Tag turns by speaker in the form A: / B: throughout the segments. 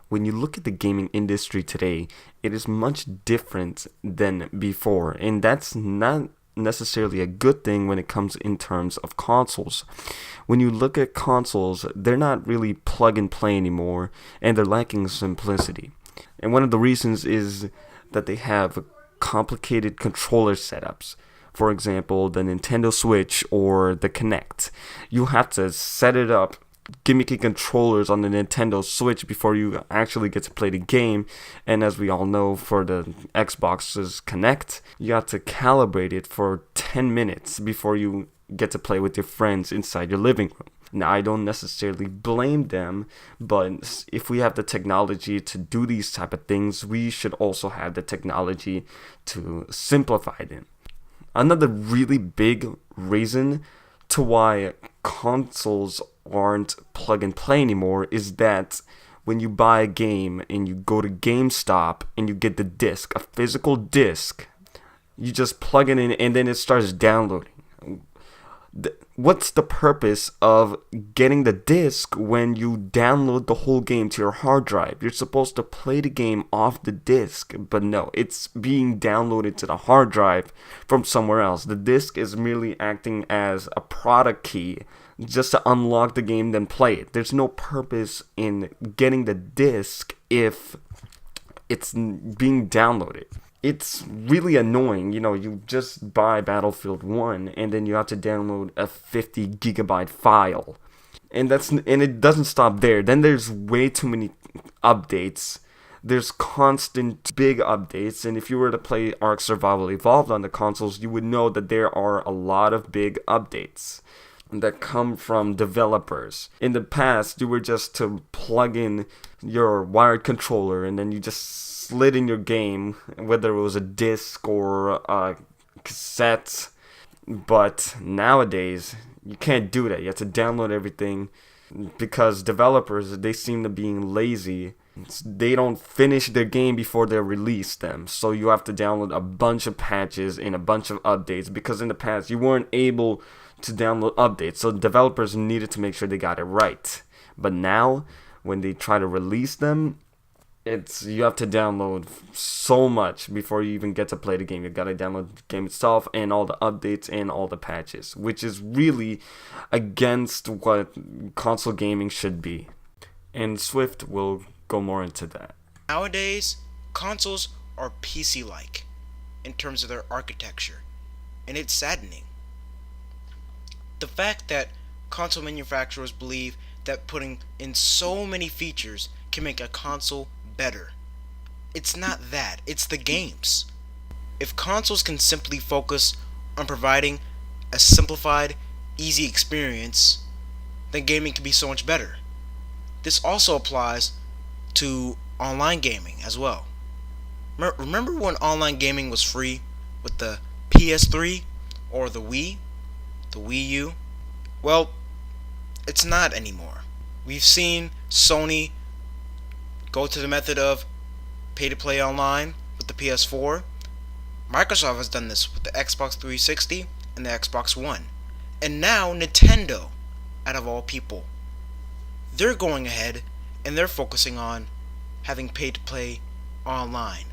A: when you look at the gaming industry today, it is much different than before, and that's not necessarily a good thing when it comes in terms of consoles. When you look at consoles, they're not really plug and play anymore, and they're lacking simplicity. And one of the reasons is that they have complicated controller setups. For example, the Nintendo Switch or the Kinect. You have to set it up gimmicky controllers on the Nintendo Switch before you actually get to play the game. And as we all know, for the Xbox's Kinect, you have to calibrate it for 10 minutes before you get to play with your friends inside your living room. Now, I don't necessarily blame them, but if we have the technology to do these type of things, we should also have the technology to simplify them. Another really big reason to why consoles aren't plug and play anymore is that when you buy a game and you go to GameStop and you get the disc, a physical disc, you just plug it in and then it starts downloading. What's the purpose of getting the disc when you download the whole game to your hard drive? You're supposed to play the game off the disc, but no, it's being downloaded to the hard drive from somewhere else. The disc is merely acting as a product key just to unlock the game, then play it. There's no purpose in getting the disc if it's being downloaded. It's really annoying, you just buy Battlefield 1 and then you have to download a 50 gigabyte file. And it doesn't stop there. Then there's way too many updates. There's constant big updates, and if you were to play Ark Survival Evolved on the consoles, you would know that there are a lot of big updates that come from developers. In the past, you were just to plug in your wired controller and then you just slid in your game, whether it was a disc or a cassette. But nowadays, you can't do that. You have to download everything because developers, they seem to being lazy. They don't finish their game before they release them. So you have to download a bunch of patches and a bunch of updates because in the past, you weren't able to download updates. So developers needed to make sure they got it right. But now, when they try to release them, you have to download so much before you even get to play the game. You gotta download the game itself and all the updates and all the patches, which is really against what console gaming should be. And Swift will go more into that.
B: Nowadays, consoles are PC-like in terms of their architecture, and it's saddening. The fact that console manufacturers believe that putting in so many features can make a console better. It's not that, it's the games. If consoles can simply focus on providing a simplified, easy experience, then gaming can be so much better. This also applies to online gaming as well. Remember when online gaming was free with the PS3 or the Wii U? Well, it's not anymore. We've seen Sony go to the method of pay-to-play online with the PS4. Microsoft has done this with the Xbox 360 and the Xbox One. And now Nintendo, out of all people, they're going ahead and they're focusing on having pay-to-play online.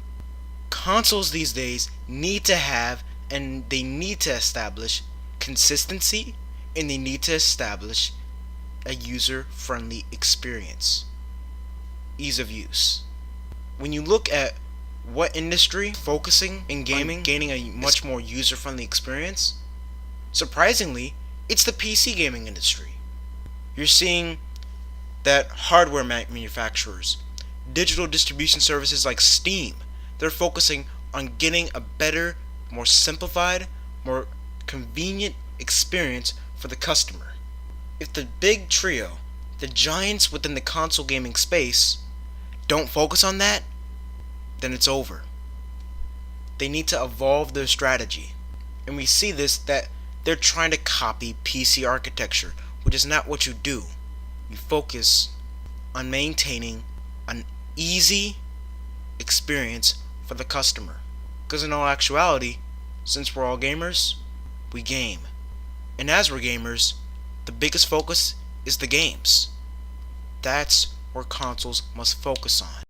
B: Consoles these days need to have and they need to establish consistency and they need to establish a user-friendly experience. Ease of use. When you look at what industry focusing in gaming, gaining a much more user-friendly experience, surprisingly, it's the PC gaming industry. You're seeing that hardware manufacturers, digital distribution services like Steam, they're focusing on getting a better, more simplified, more convenient experience for the customer. If the big trio, the giants within the console gaming space, don't focus on that, then it's over. They need to evolve their strategy. And we see this, that they're trying to copy PC architecture, which is not what you do. You focus on maintaining an easy experience for the customer. Because in all actuality, since we're all gamers, we game. And as we're gamers, the biggest focus is the games. That's where consoles must focus on.